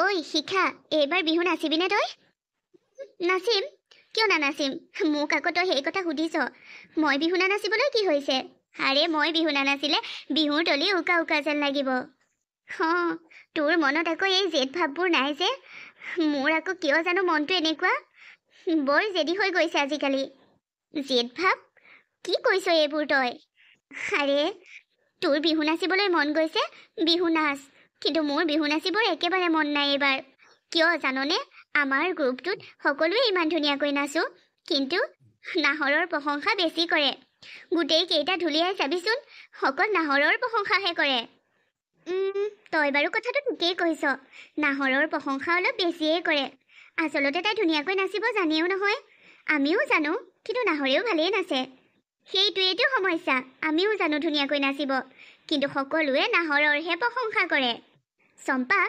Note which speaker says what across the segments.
Speaker 1: ঐ শিখা, এইবাৰ বিহু নাচিবিনে তই? নাচিম? কিয় নানাচিম? মোক আকৌ তই সেই কথা সুধিছ। মই বিহু নানাচিবলৈ কি হৈছে? আৰে মই বিহু নানাচিলে বিহুৰ তলি উকা উকা যেন লাগিব। তোৰ মনত আকৌ এই জেদ ভাৱবোৰ নাই যে। মোৰ আকৌ কিয় জানো মনটো এনেকুৱা বৰ জেদি হৈ গৈছে আজিকালি। জেদ ভাৱ? কি কৈছ এইবোৰ তই? আৰে তোৰ বিহু নাচিবলৈ মন গৈছে, বিহু নাচ। কিন্তু মোৰ বিহু নাচিবৰ একেবাৰে মন নাই এইবাৰ। কিয় জাননে? আমাৰ গ্ৰুপটোত সকলোৱে ইমান ধুনীয়াকৈ নাচো, কিন্তু নাহৰৰ প্ৰশংসা বেছি কৰে। গোটেই কেইটা ঢুলীয়াই চাবিচোন, অকল নাহৰৰ প্ৰশংসাহে কৰে। তই বাৰু কথাটো ঠিকেই কৈছ। নাহৰৰ প্ৰশংসা অলপ বেছিয়েই কৰে। আচলতে তাই ধুনীয়াকৈ নাচিব জানেও নহয়। আমিও জানো, কিন্তু নাহৰেও ভালেই নাচে। সেইটোৱেইটো সমস্যা। আমিও জানো ধুনীয়াকৈ নাচিব, কিন্তু সকলোৱে নাহৰৰহে প্ৰশংসা কৰে। চম্পা,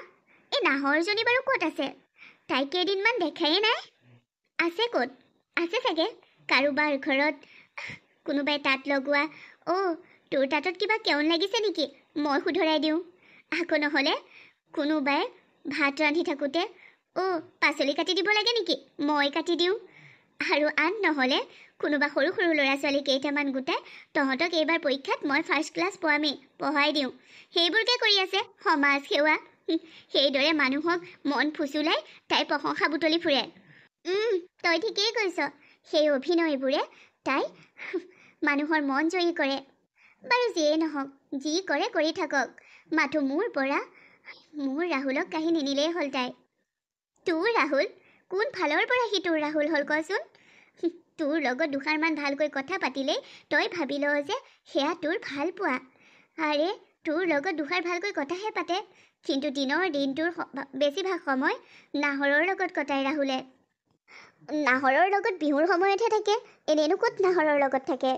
Speaker 1: এই নাহৰজনী বাৰু ক'ত আছে? তাইক কেইদিনমান দেখাই নাই। আছে ক'ত? আছে চাগে কাৰোবাৰ ঘৰত, কোনোবাই তাঁত লগোৱা। তোৰ তাঁতত কিবা কেউন লাগিছে নেকি? মই শুধৰাই দিওঁ। আকৌ নহ'লে কোনোবাই ভাত ৰান্ধি থাকোঁতে পাচলি কাটি দিব লাগে নেকি? মই কাটি দিওঁ। আৰু আন নহ'লে কোনোবা সৰু সৰু ল'ৰা ছোৱালী কেইটামান গোটাই তহঁতক এইবাৰ পৰীক্ষাত মই ফাৰ্ষ্ট ক্লাছ পোৱামেই, পঢ়াই দিওঁ। সেইবোৰকে কৰি আছে সমাজ সেৱা। সেইদৰে মানুহক মন ফুচুলাই তাই প্ৰশংসা বুটলি ফুৰে। তই ঠিকেই কৈছ। সেই অভিনয়বোৰে তাই মানুহৰ মন জয়ী কৰে। বাৰু যিয়েই নহওক, যি কৰে কৰি থাকক। মাথো মোৰ ৰাহুলক কাহি নিনিলেই হ'ল তাই। তোৰ ৰাহুল? কোন ফালৰ পৰা সি তোৰ ৰাহুল হ'ল কচোন? তোৰ লগত দুষাৰমান ভালকৈ কথা পাতিলেই তই ভাবি ল যে সেয়া তোৰ ভাল পোৱা। আৰে তোৰ লগত দুষাৰ ভালকৈ কথাহে পাতে, কিন্তু দিনটোৰ বেছিভাগ সময় নাহৰৰ লগত কটাই ৰাহুলে। নাহৰৰ লগত বিহুৰ সময়তহে থাকে, এনেনো ক'ত নাহৰৰ লগত থাকে?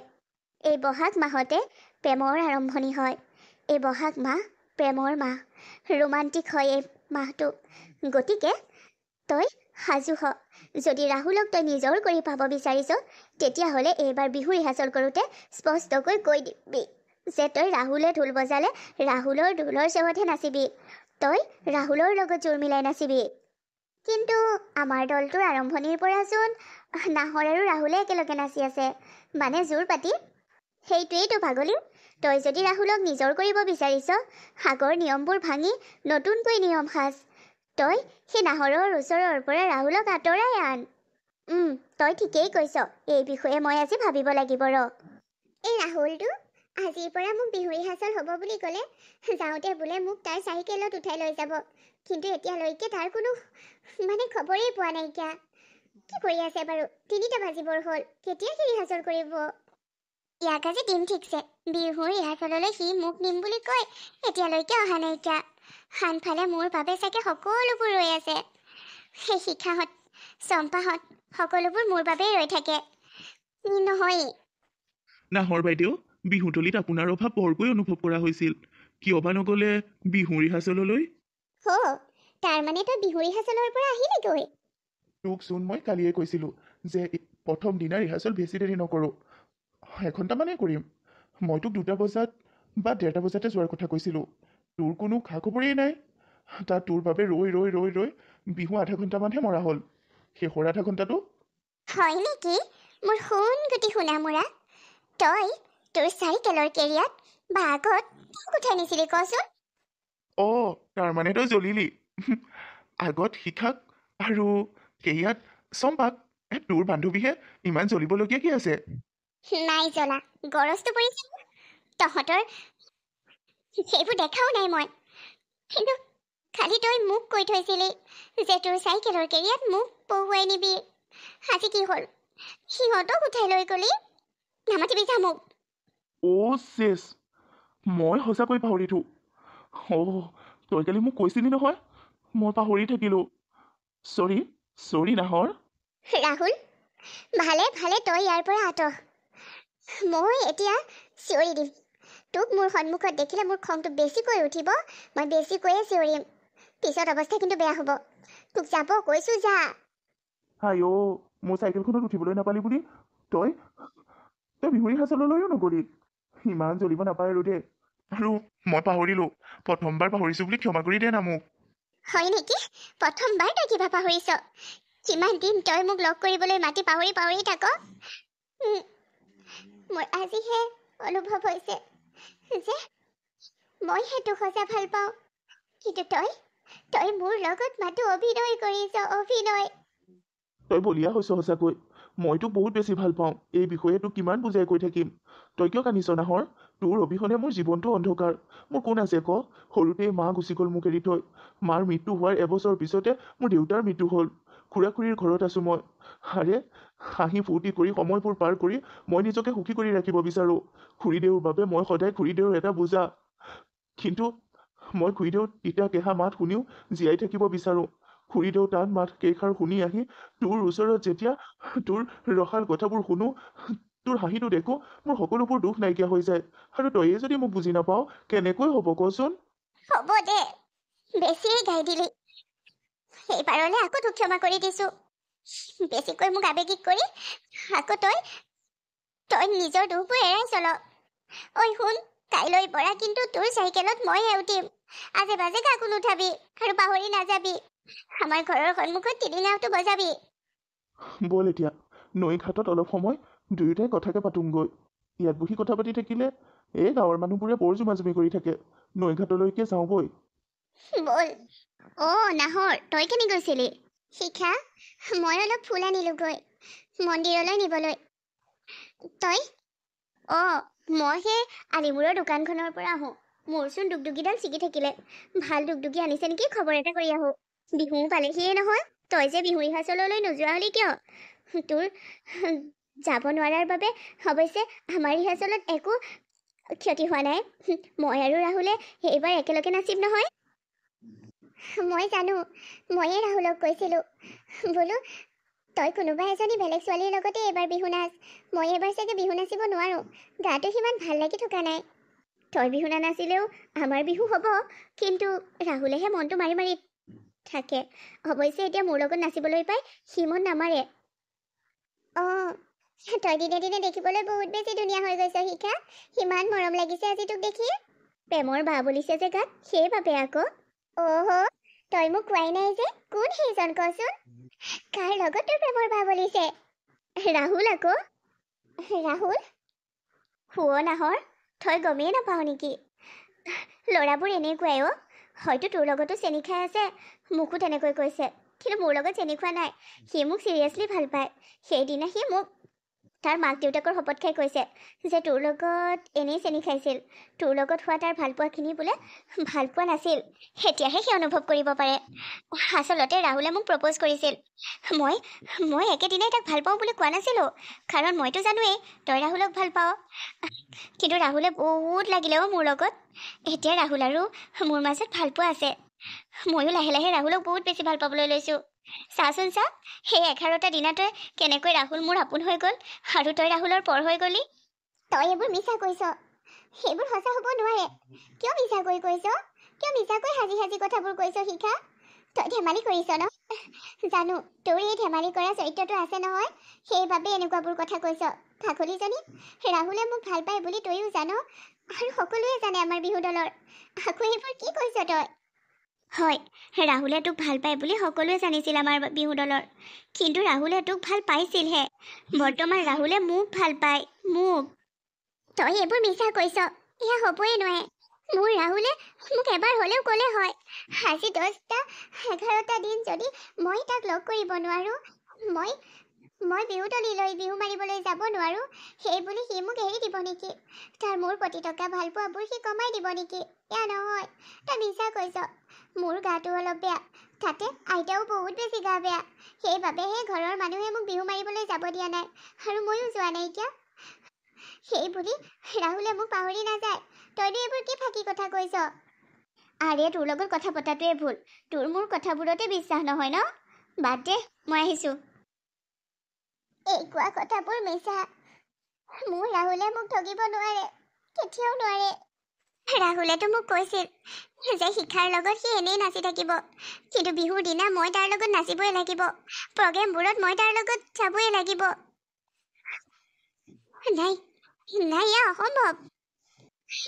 Speaker 1: এই বহাগ মাহতে প্ৰেমৰ আৰম্ভণি হয়। এই বহাগ মাহ প্ৰেমৰ মাহ। ৰোমান্টিক হয় এই মাহটো। গতিকে তই সাজু হ। যদি ৰাহুলক তই নিজৰ কৰি পাব বিচাৰিছ, তেতিয়াহ'লে এইবাৰ বিহু ৰিহাৰ্চল কৰোঁতে স্পষ্টকৈ কৈ দিবি যে তই ৰাহুলে ঢোল বজালে ৰাহুলৰ ঢোলৰ চেৱতহে নাচিবি। তই ৰাহুলৰ লগত জোৰ মিলাই নাচিবি। কিন্তু আমাৰ দলটোৰ আৰম্ভণিৰ পৰাচোন নাহৰ আৰু ৰাহুলে একেলগে নাচি আছে, মানে জোৰ পাতি। সেইটোৱেইতো পাগলী। তই যদি ৰাহুলক নিজৰ কৰিব বিচাৰিছ, আগৰ নিয়মবোৰ ভাঙি নতুনকৈ নিয়ম সাজ। তই সেই নাহৰৰ ওচৰৰ পৰা ৰাহুলক আঁতৰাই আন। তই ঠিকেই কৈছ। এই বিষয়ে মই আজি ভাবিব লাগিব ৰ। এই ৰাহুলটো আজিৰ পৰা মোক বিহু ৰিহাৰ্চল হ'ব বুলি ক'লে যাওঁতে বোলে মোক তাৰ চাইকেলত উঠাই লৈ যাব। কিন্তু এতিয়ালৈকে তাৰ কোনো খবৰেই পোৱা নাইকিয়া। কি কৰি আছে বাৰু? 3টা বাজিবৰ হ'ল। কেতিয়া সি ৰিহাৰ্চল কৰিব? ইয়াক আজি দিম ঠিকছে। বিহুৰ ৰিহাৰ্চললৈ সি মোক নিম বুলি কয়, এতিয়ালৈকে অহা নাইকিয়া। আনফালে মোৰ বাবে চাগে সকলোবোৰ ৰৈ আছে। সেই শিখাহঁত, চম্পাহঁত সকলোবোৰ মোৰ বাবেই ৰৈ থাকে। নহয়
Speaker 2: নাহৰ বাইদেউ, বিহুতলীত আপোনাৰ অভাৱ বৰকৈ অনুভৱ কৰা হৈছিল। কিয় বা নগ'লে বিহু ৰিহাৰ্চললৈ?
Speaker 1: তাৰমানে তই বিহু ৰিহাৰ্চলৰ পৰা আহিলেগৈ?
Speaker 2: তোকচোন মই কালিয়ে কৈছিলোঁ যে প্ৰথম দিনা ৰিহাৰ্চল বেছি দেৰি নকৰোঁ, 1 ঘণ্টামানেই কৰিম। মই তোক 2টা বজাত বা 1:30 বজাতে যোৱাৰ কথা কৈছিলোঁ। তোৰ কোনো খা খবৰেই নাই। তাত তোৰ বাবে ৰৈ ৰৈ ৰৈ ৰৈ বিহু আধা ঘণ্টামানহে মৰা হ'ল। শেষৰ আধা ঘণ্টাটো
Speaker 1: হয় নেকি? মোৰ সোণগুটি সোণামোৰা। তই তোৰ চাইকেলৰ কেৰিয়াত বা আগত উঠাই নিছিলি কচোন?
Speaker 2: তাৰমানে তই জ্বলিলি। আগত শিখাক আৰু কেৰিয়াত চম্পাক। তোৰ বান্ধৱীহে, ইমান জ্বলিবলগীয়া কি আছে?
Speaker 1: নাই জ্বলা, গৰজটো পৰিছে। তহঁতৰ সেইবোৰ দেখাও নাই মই। কিন্তু খালি তই মোক কৈ থৈছিলি যে তোৰ চাইকেলৰ কেৰিয়াত মোক পহুৱাই নিবি। আজি কি হ'ল? সিহঁতক উঠাই লৈ গ'লি। নামাতিবি যা মোক।
Speaker 2: চেছ, মই সঁচাকৈ পাহৰিলোঁ। তই কালি মোক কৈছিলি নহয়, মই পাহৰি থাকিলোঁ। চৰি নাহৰ।
Speaker 1: ৰাহুল, ভালে ভালে তই ইয়াৰ পৰা আঁতৰ। মই এতিয়া চিঞৰি দিম। তোক মোৰ সন্মুখত দেখিলে মোৰ খংটো বেছিকৈ উঠিব। মই বেছিকৈয়ে চিঞৰিম। পিছত অৱস্থা কিন্তু বেয়া হ'ব। তোক যাব কৈছোঁ, যা।
Speaker 2: মোৰ চাইকেলখনত উঠিবলৈ নাপালি বুলি তই বিহু ৰিহাৰ্চললৈও নগ'লি। ইমান জ্বলিব নাপায় আৰু দেই। আৰু মই পাহৰিলোঁ। প্ৰথমবাৰ পাহৰিছোঁ বুলি ক্ষমা কৰি দে না মোক।
Speaker 1: হয় নেকি? প্ৰথমবাৰ তই কিবা পাহৰিছ। কিমান দিন তই মোক লগ কৰিবলৈ মাতি পাহৰি থাক। উম, মোৰ আজিহে অনুভৱ হৈছে যে মই সেইটো সঁচা ভাল পাওঁ। কিন্তু তই মোৰ লগত মাতো অভিনয় কৰিছ, অভিনয়।
Speaker 2: তই বলিয়া হৈছ সঁচাকৈ। মই তোক বহুত বেছি ভাল পাওঁ। এই বিষয়ে তোক কিমান বুজাই কৈ থাকিম। তই কিয় কান্দিছ নাহৰ? তোৰ অবিহনে মোৰ জীৱনটো অন্ধকাৰ। মোৰ কোন আছে ক? সৰুতেই মা গুচি গ'ল মোক এৰি থৈ। মাৰ মৃত্যু হোৱাৰ এবছৰ পিছতে মোৰ দেউতাৰ মৃত্যু হ'ল। খুৰা-খুৰীৰ ঘৰত আছোঁ মই। আৰে হাঁহি ফূৰ্তি কৰি সময়বোৰ পাৰ কৰি মই নিজকে সুখী কৰি ৰাখিব বিচাৰোঁ। খুৰীদেউৰ বাবে মই সদায় খুৰীদেউৰ এটা বোজা। কিন্তু মই খুৰীদেউৰ তিতা কেঁহা মাত শুনিও জীয়াই থাকিব বিচাৰোঁ। খুৰীদেউ টান মাত কেইষাৰ শুনি আহি তোৰ ওচৰত যেতিয়া তোৰ ৰসাল কথাবোৰ শুনো, তোৰ হাঁহিটো দেখো, মোৰ সকলোবোৰ দুখ নাইকিয়া হৈ যায়। আৰু তইয়ে যদি মোক বুজি নাপাওঁ কেনেকৈ হ'ব কচোন?
Speaker 1: হ'ব দে, বেছিয়ে গাই দিলি। এইবাৰলৈ আকৌ তোক ক্ষমা কৰি দিছো। বেছিকৈ মোক আৱেগিক কৰি আকৌ তই নিজৰ দুখবোৰ এৰাই চল। ঐ শুন, কাইলৈৰ পৰা কিন্তু তোৰ চাইকেলত মইহে উঠিম। আজে বাজে কাকো নুঠাবি আৰু পাহৰি নাযাবি। আমাৰ ঘৰৰ সন্মুখত টিলিঙাওটো বজাবি।
Speaker 2: ব'ল এতিয়া নৈ ঘাটত অলপ সময় দুয়োটাই কথাকে পাতোংগৈ। ইয়াত বহি কথা পাতি থাকিলে এই গাঁৱৰ মানুহবোৰে বৰ জুমাজুমি কৰি থাকে। নৈ ঘাটলৈকে যাওঁ বৈ।
Speaker 1: বল। নাহৰ, তই কেনি গৈছিলি? শিখা, মই অলপ ফুল আনিলোগৈ মন্দিৰলৈ নিবলৈ। তই? মই সেই আলিমূৰৰ দোকানখনৰ পৰা আহোঁ। মোৰচোন দুগদুগীডাল ছিগি থাকিলে। ভাল দুগদুগী আনিছে নেকি খবৰ এটা কৰি আহোঁ। বিহুও পালেহিয়ে নহয়। তই যে বিহু ৰিহাৰ্চেললৈ নোযোৱা হলি কিয়? তোৰ যাব নোৱাৰাৰ বাবে অৱশ্যে আমাৰ ৰিহাৰ্চেলত একো ক্ষতি হোৱা নাই। মই আৰু ৰাহুলে এইবাৰ একেলগে নাচিম নহয়। মই জানো, ময়ে ৰাহুলক কৈছিলোঁ বোলো তই কোনোবা এজনী বেলেগ ছোৱালীৰ লগতে এইবাৰ বিহু নাচ। মই এইবাৰ চাগে বিহু নাচিব নোৱাৰোঁ। গাটো সিমান ভাল লাগি থকা নাই। তই বিহু নানাচিলেও আমাৰ বিহু হ'ব, কিন্তু ৰাহুলেহে মনটো মাৰি মাৰি থাকে। অৱশ্যে এতিয়া মোৰ লগত নাচিবলৈ পাই সি মন নামাৰে। তই দিনে দিনে দেখিবলৈ বহুত বেছি ধুনীয়া হৈ গৈছ শিখা। সিমান মৰম লাগিছে আজি তোক দেখি। প্ৰেমৰ বা বুলিছে যে গাত, সেইবাবে আকৌ। তই মোক কোৱাই নাই যে কোন সেইজন কচোন? কাৰ লগত তোৰ প্ৰেমৰ বা বুলিছে? ৰাহুল আকৌ। ৰাহুল? নাহৰ, তই গমেই নাপাৱ নেকি? ল'ৰাবোৰ এনেকুৱাই হয়তো তোৰ লগতো চেনি খাই আছে, মোকো তেনেকৈ কৈছে। কিন্তু মোৰ লগত চেনি খোৱা নাই। সি মোক চিৰিয়াছলি ভাল পায়। সেইদিনা সি মোক তাৰ মাক দেউতাকৰ শপত খাই কৈছে যে তোৰ লগত এনেই চেনি খাইছিল। তোৰ লগত হোৱা তাৰ ভালপোৱাখিনি বোলে ভাল পোৱা নাছিল। এতিয়াহে সি অনুভৱ কৰিব পাৰে। আচলতে ৰাহুলে মোক প্ৰপ'জ কৰিছিল। মই একেদিনাই তাক ভাল পাওঁ বুলি কোৱা নাছিলোঁ, কাৰণ মইতো জানোৱেই তই ৰাহুলক ভাল পাৱ। কিন্তু ৰাহুলে বহুত লাগিলে মোৰ লগত। এতিয়া ৰাহুল আৰু মোৰ মাজত ভালপোৱা আছে। ময়ো লাহে লাহে ৰাহুলক বহুত বেছি ভাল পাবলৈ লৈছোঁ। চাচোন চা, সেই 11টা দিনতে কেনেকৈ ৰাহুল মোৰ আপোন হৈ গ'ল আৰু তই ৰাহুলৰ পৰ হৈ গ'লি। তই এইবোৰ মিছা কৈছ। সেইবোৰ সঁচা হ'ব নোৱাৰে। কিয় মিছাকৈ কৈছ? কিয় মিছাকৈ সাজি সাজি কথাবোৰ কৈছ শিখা? তই ধেমালি কৰিছ ন? জানো, তোৰ এই ধেমালি কৰা চৰিত্ৰটো আছে নহয়, সেইবাবে এনেকুৱাবোৰ কথা কৈছ। কাকলিজনী, ৰাহুলে মোক ভাল পায় বুলি তইও জান, আৰু সকলোৱে জানে আমাৰ বিহু দলৰ। আকৌ এইবোৰ কি কৈছ তই? হয়, ৰাহুলে তোক ভাল পায় বুলি সকলোৱে জানিছিল আমাৰ বিহু দলৰ। কিন্তু ৰাহুলে তোক ভাল পাইছিলহে। বৰ্তমান ৰাহুলে মোক ভাল পায়, মোক। তই এইবোৰ মিছা কৈছ। এয়া হ'বই নোৱাৰে। মোৰ ৰাহুলে মোক এবাৰ হ'লেও ক'লে হয়। আজি 11টা দিন যদি মই তাক লগ কৰিব নোৱাৰোঁ, মই বিহুতলীলৈ বিহু মাৰিবলৈ যাব নোৱাৰোঁ, সেই বুলি সি মোক এৰি দিব নেকি? তাৰ মোৰ প্ৰতি থকা ভালপোৱাবোৰ সি কমাই দিব নেকি? এয়া নহয়, তই মিছা কৈছ। মোৰ গাটো অলপ বেয়া, তাতে আইতাও বহুত বেছি গা বেয়া। সেইবাবেহে ঘৰৰ মানুহে মোক বিহু মাৰিবলৈ যাব দিয়া নাই, আৰু ময়ো যোৱা নাই এতিয়া। সেই বুলি ৰাহুলে মোক পাহৰি নাযায়। তইনো এইবোৰ কি ফাঁকি কথা কৈছ? আৰে তোৰ লগত কথা পতাটোৱে ভুল। তোৰ মোৰ কথাবোৰতে বিশ্বাস নহয় ন? বাদ দে, মই আহিছোঁ। এই কোৱা কথাবোৰ মিছা। মোৰ ৰাহুলে মোক ঠগিব নোৱাৰে, কেতিয়াও নোৱাৰে। ৰাহুলেতো মোক কৈছিল যে শিখাৰ লগত সি এনেই নাচি থাকিব, কিন্তু বিহুৰ দিনা মই তাৰ লগত নাচিবই লাগিব। প্ৰগ্ৰেমবোৰত মই তাৰ লগত যাবই লাগিব। নাই, এয়া অসম্ভৱ।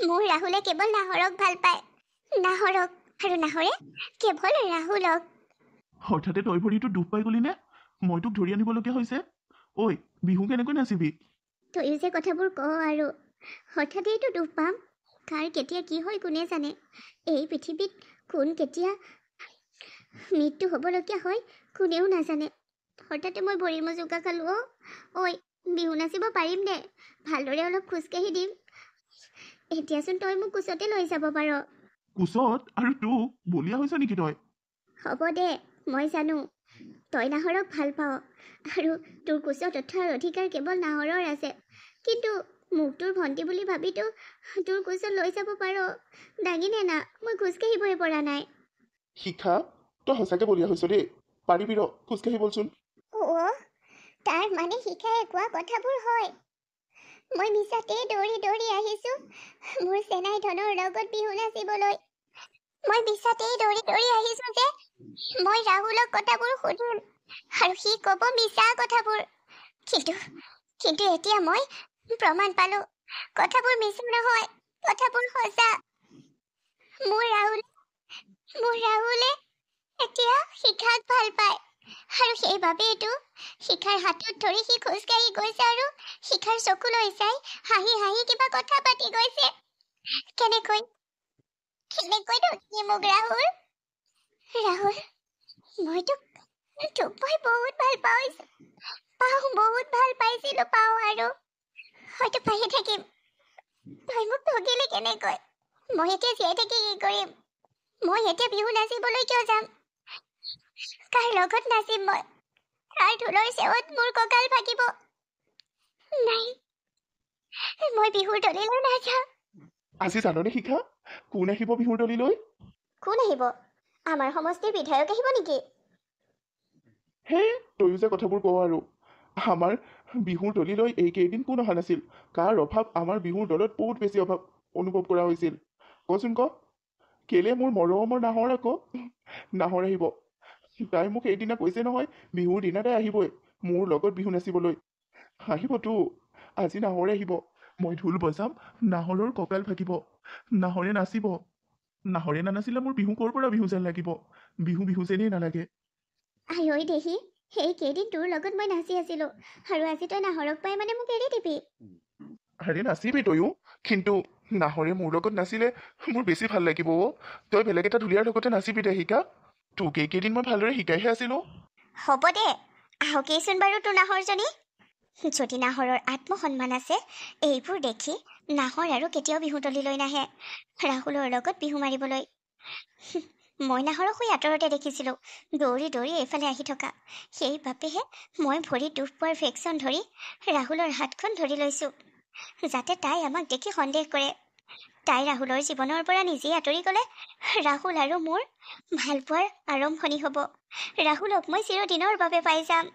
Speaker 1: মোৰ ৰাহুলে কেৱল নাহৰক ভাল পায়, নাহৰক। আৰু নাহৰে কেৱল ৰাহুলক।
Speaker 2: হঠাতে তই ভৰিটো দুখ পাই গলি নে? মই তোক ধৰি আনিবলগীয়া হৈছে। ঐ, বিহু কেনেকৈ নাচিবি?
Speaker 1: তইও যে কথাবোৰ ক আৰু হঠাতেইতো দুখ পাম। কাৰ কেতিয়া কি হয় কোনে জানে। এই পৃথিৱীত কোন কেতিয়া মৃত্যু হ'বলগীয়া হয় কোনেও নাজানে। হঠাতে মই ভৰি মজুকা খালো। ঐ, বিহু নাচিব পাৰিম দে, ভালদৰে অলপ খোজকাঢ়ি দিম। এতিয়াচোন তই মোক কোচতে লৈ যাব পাৰ।
Speaker 2: কোচত? আৰু তোক বলিয়া হৈছ নেকি তই?
Speaker 1: হ'ব দে, মই জানো তই নাহৰক ভাল পাৱ আৰু তোৰ কোচত উঠাৰ অধিকাৰ কেৱল নাহৰৰ আছে। কিন্তু মোক তোৰ ভণ্টি বুলি ভাবিতো তোৰ কোচত লৈ যাব পাৰ। দাঙিনে না, মই খোজকাঢ়িবই পৰা নাই।
Speaker 2: শিখা, তই সঁচাকে বলিয়া হৈছ দেই। পাৰিবি ৰ, খোজকাঢ়ি বলচোন।
Speaker 1: তাৰ মানে শিখাই কোৱা কথাবোৰ হয়। মই মিছাতে দৌৰি দৌৰি আহিছো মোৰ চেনাই ধনৰ লগত বিহু নাচিবলৈ। মই মিছাতেই দৌৰি দৌৰি আহিছো যে মই ৰাহুলক কথাবোৰ সুধিম আৰু সি ক'ব মিছা কথাবোৰ। কিন্তু এতিয়া মই প্ৰমাণ পালো কথাবোৰ মিছা নহয়, কথাবোৰ সঁচা। মোৰ ৰাহুলে এতিয়া শিখাক ভাল পায় আৰু সেইবাবেইতো শিখাৰ হাতত ধৰি সি খোজকাঢ়ি গৈছে আৰু শিখাৰ চকুলৈ চাই হাঁহি হাঁহি কিবা কথা পাতি গৈছে। কেনেকৈ ধৰিলি মোক ৰাহুল? মই তোক মই বহুত ভাল বহুত ভাল পাইছিলো আৰু হয়তো পায়ে থাকিম। তই মোক ঠগিলি কেনেকৈ? মই এতিয়া জীয়াই থাকি কি কৰিম? মই এতিয়া বিহু নাচিবলৈ কিয় যাম? কাৰ লগত নাচিম মই? কাৰ ঢোলৰ চেৱত মোৰ কঁকাল ভাগিব? নাই, মই বিহুৰ দলিলৈ নাযাওঁ।
Speaker 2: আজি জাননে শিখা, কোন আহিব বিহুৰ দলিলৈ?
Speaker 1: কোন আহিব? আমাৰ সমষ্টিৰ বিধায়ক আহিব নেকি?
Speaker 2: হে, তয়ো যে কথাবোৰ কৱ আৰু। আমাৰ বিহুৰ দলিলৈ এইকেইদিন কোন অহা নাছিল? কাৰ অভাৱ আমাৰ বিহুৰ দলত বহুত বেছি অভাৱ অনুভৱ কৰা হৈছিল। কচোন ক, কেলে মোৰ মৰমৰ নাহৰ আকৌ? নাহৰ আহিব। তাই মোক সেইদিনা কৈছে নহয়, বিহুৰ দিনা তাই আহিবই মোৰ লগত বিহু নাচিবলৈ। আহিবতো, আজি নাহৰে আহিব। মই ঢোল বজাম, নাহৰৰ কঁকাল ভাগিব। নাহৰে নাচিব। নাহৰে নানাচিলে মোৰ বিহু ক'ৰ পৰা বিহু যেন লাগিব? বিহু যেনেই নালাগে।
Speaker 1: আই দেহি, সেই কেইদিন তোৰ লগত মই নাচি আছিলো আৰু আজি তই নাহৰক পাই মানে মোক এৰি দিবি?
Speaker 2: আৰে নাচিবি তয়ো, কিন্তু নাহৰে মোৰ লগত নাচিলে মোৰ বেছি ভাল লাগিব। তই বেলেগ এটা ঢুলীয়াৰ লগতে নাচিবি দে শিকা। তোক এইকেইদিন মই ভালদৰে শিকাইহে আছিলো।
Speaker 1: হ'ব দে, আহকেইচোন বাৰু তোৰ নাহৰজনী। যদি নাহৰৰ আত্মসন্মান আছে, এইবোৰ দেখি নাহৰ আৰু কেতিয়াও বিহুতলীলৈ নাহে ৰাহুলৰ লগত বিহু মাৰিবলৈ। মই নাহৰক শুই আঁতৰতে দেখিছিলো, দৌৰি দৌৰি এইফালে আহি থকা। সেইবাবেহে মই ভৰিত দুখ পোৱাৰ ভেকচন ধৰি ৰাহুলৰ হাতখন ধৰি লৈছো, যাতে তাই আমাক দেখি সন্দেহ কৰে। তাই ৰাহুলৰ জীৱনৰ পৰা নিজেই আঁতৰি গ'লে ৰাহুল আৰু মোৰ ভালপোৱাৰ আৰম্ভণি হ'ব। ৰাহুলক মই চিৰদিনৰ বাবে পাই যাম।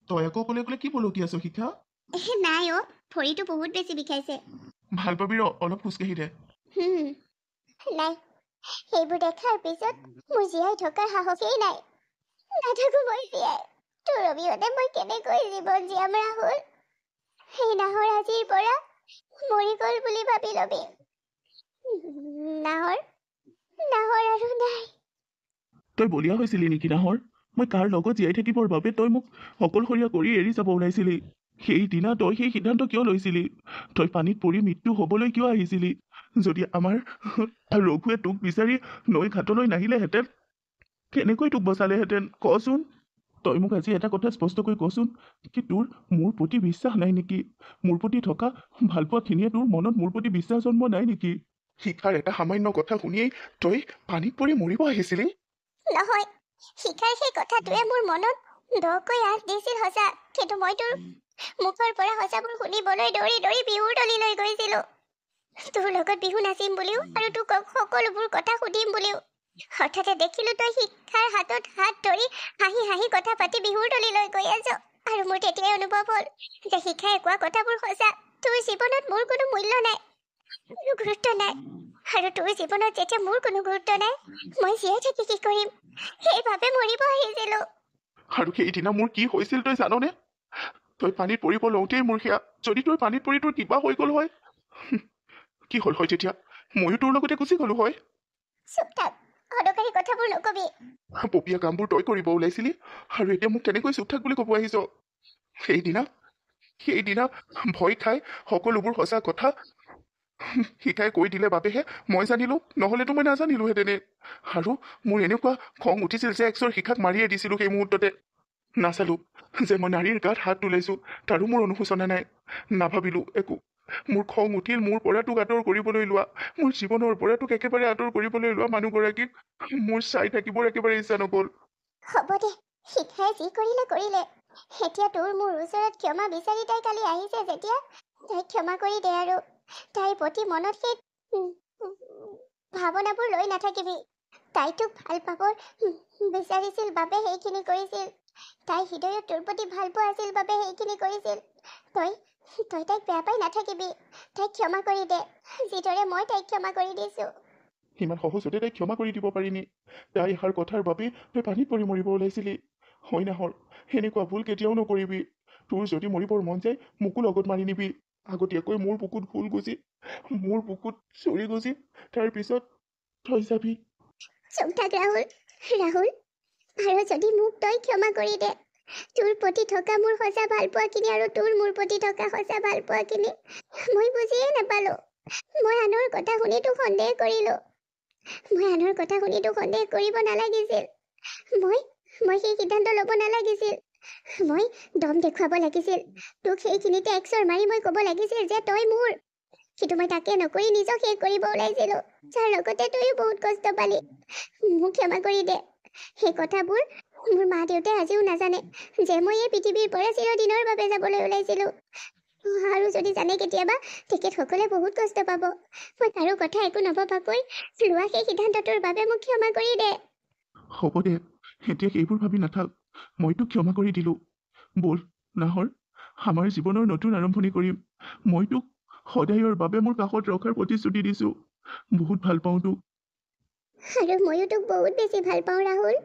Speaker 2: তই আকৌ ক'লে ক'লে কি বলকি আছ শিখা?
Speaker 1: নাই ভৰিটো বহুত বেছি বিষাইছে।
Speaker 2: ভাল পাবি ৰ, অলপ খোজকাঢ়ি দে।
Speaker 1: নাই, সেইবোৰ দেখাৰ পিছত মোৰ জীয়াই থকাৰ সাহসেই নাই। নাথাকো মই জীয়াই। তোৰ অবিহনে মই কেনেকৈ জীৱন জীয়াম ৰাহুল? সেই নাহৰ আজিৰ পৰা মৰি গ'ল বুলি ভাবি লবি। নাহৰ আৰু নাই।
Speaker 2: তই বলিয়া হৈছিলি নেকি নাহৰ? মই কাৰ লগত জীয়াই থাকিবৰ বাবে তই মোক অকলশৰীয়া কৰি এৰি যাব ওলাইছিলি? সেইদিনা তই সেই সিদ্ধান্ত কিয় লৈছিলি? তই পানীত পৰি মৃত্যু হ'বলৈ কিয় আহিছিলি? যদি আমাৰ ৰঘুৱে তোক বিচাৰি নৈ ঘাটলৈ নাহিলেহেঁতেন, কেনেকৈ তোক বচালেহেঁতেন কচোন? তই মোক আজি এটা কথা স্পষ্টকৈ কচোন, কি তোৰ মোৰ প্ৰতি বিশ্বাস নাই নেকি? মোৰ প্ৰতি থকা ভালপোৱাখিনিয়ে তোৰ মনত মোৰ প্ৰতি বিশ্বাস জন্ম নাই নেকি? শিখাৰ এটা সামান্য কথা শুনিয়েই তই পানীত পৰি মৰিব আহিছিলি?
Speaker 1: নহয়, শিখাৰ সেই কথাটোৱে মোৰ মনত দকৈ আঁচ দিছিল সঁচা, কিন্তু মই তোৰ মুখৰ পৰা সঁচাবোৰ শুনিবলৈ দৌৰি দৌৰি বিহুৰ দলিলৈ গৈছিলো। তোৰ লগত বিহু নাচিম বুলিও আৰু তোক সকলোবোৰ কথা সুধিম বুলিও। হঠাতে দেখিলো তই শিখাৰ হাতত হাত ধৰি হাঁহি হাঁহি কথা পাতি বিহুৰ দলিলৈ গৈ আছ। আৰু মোৰ তেতিয়াই অনুভৱ হ'ল যে শিখাই কোৱা কথাবোৰ সঁচা। তোৰ জীৱনত মোৰ কোনো মূল্য নাই, কোনো গুৰুত্ব নাই। আৰু তোৰ জীৱনত যেতিয়া মোৰ কোনো গুৰুত্ব নাই, মই জীয়াই থাকি কি কৰিম? সেইবাবে মৰিব আহিছিলো।
Speaker 2: আৰু সেইদিনা মোৰ কি হৈছিল তই জাননে? তই পানীত পৰিব লওঁতেই মোৰ সেয়া, যদি তই পানীত পৰি তোৰ কিবা হৈ গ'ল হয়, কি হ'ল হয় তেতিয়া? ময়ো তোৰ লগতে গুচি গ'লো হয়।
Speaker 1: চুপ থাক, কথাবোৰ নকবি।
Speaker 2: পপীয়া কামবোৰ তই কৰিব ওলাইছিলি আৰু এতিয়া মোক কেনেকৈ চুপ থাক বুলি ক'ব আহিছ? সেইদিনা ভয় খাই সকলোবোৰ সঁচা কথা শিকাই কৈ দিলে বাবেহে মই জানিলোঁ, নহ'লেতো মই নাজানিলোহেঁতেনে। আৰু মোৰ এনেকুৱা খং উঠিছিল যে এক্সৰ শিখাক মাৰিয়ে দিছিলোঁ সেই মুহূৰ্ততে। নাচালোঁ যে মই নাৰীৰ গাত হাত তোলাইছোঁ, তাৰো মোৰ অনুশোচনা নাই। নাভাবিলোঁ একো। মোৰ খং উঠিল মোৰ পৰা তোক আঁতৰ কৰিবলৈ লোৱা, মোৰ জীৱনৰ পৰা তোক একেবাৰে আঁতৰ কৰিবলৈ লোৱা মানুহগৰাকীক মোৰ চাই থাকিবৰ একেবাৰে ইচ্ছা নগ'ল।
Speaker 1: হ'ব দে, শিখাই যি কৰিলে কৰিলে। এতিয়া তোৰ মোৰ ওচৰত ক্ষমা বিচাৰি তাই কালি আহিছে যেতিয়া, তাইক ক্ষমা কৰি দে আৰু তাইৰ প্ৰতি মনত সেই ভাৱনাবোৰ লৈ নাথাকিবি। তাই তোক ভাল পাবৰ বিচাৰিছিল বাবে সেইখিনি কৰিছিল। তাই হৃদয়ত তোৰ প্ৰতি ভাল পোৱা আছিল বাবে সেইখিনি কৰিছিল। তই তাইক বেয়া পাই নাথাকিবি। তাইক ক্ষমা কৰি দে, যিদৰে মই তাইক ক্ষমা কৰি দিছোঁ।
Speaker 2: ইমান সহজতে তাইক ক্ষমা কৰি দিব পাৰিনি? তাই এষাৰ কথাৰ বাবে তই পানীত পৰি মৰিব ওলাইছিলি। হয় নাহৰ, সেনেকুৱা ভুল কেতিয়াও নকৰিবি। তোৰ যদি মৰিবৰ মন যায় মোকো লগত মাৰি নিবি। আগতীয়াকৈ মোৰ বুকুত ভুল গুজি, মোৰ বুকুত চুৰি গুজি, তাৰপিছত তই যাবি।
Speaker 1: চুপ থাক ৰাহুল। ৰাহুল, আৰু যদি মোক তই ক্ষমা কৰি দে, তোৰ প্ৰতি থকা মোৰ সঁচা ভালপোৱাখিনি আৰু তোৰ মোৰ প্ৰতি থকা সঁচা ভালপোৱাখিনি মই বুজিয়ে নাপালোঁ। মই আনৰ কথা শুনি তোক সন্দেহ কৰিলোঁ। মই আনৰ কথা শুনি তোক সন্দেহ কৰিব নালাগিছিল। মই সেই সিদ্ধান্ত ল'ব নালাগিছিল। মই দম দেখুৱাব লাগিছিল। তোক সেইখিনিতে এক্সৰ মাৰি মই ক'ব লাগিছিল যে তই মোৰ। কিন্তু মই তাকে নকৰি নিজক শেষ কৰিব ওলাইছিলোঁ, যাৰ লগতে তইও বহুত কষ্ট পালি। মোক ক্ষমা কৰি দে। সেই কথাবোৰ মোৰ মা দেউতাই আজিও নাজানে যে মই এই পৃথিৱীৰ পৰা চিৰদিনৰ বাবে যাবলৈ ওলাইছিলোঁ। আৰু যদি জানে কেতিয়াবা, তেখেতসকলে বহুত কষ্ট পাব। মই কাৰো কথা একো নভবাকৈ লোৱা সেই সিদ্ধান্তটোৰ বাবে মোক ক্ষমা কৰি দে।
Speaker 2: হ'ব দে, এতিয়া সেইবোৰ ভাবি নাথাক। মই তোক ক্ষমা কৰি দিলোঁ। ব'ল নাহৰ, আমাৰ জীৱনৰ নতুন আৰম্ভণি কৰিম। মই তোক সদায়ৰ বাবে মোৰ কাষত ৰখাৰ প্ৰতিশ্ৰুতি দিছোঁ। বহুত ভাল পাওঁ তোক।
Speaker 1: আৰু ময়ো তোক বহুত বেছি ভাল পাওঁ ৰাহুল।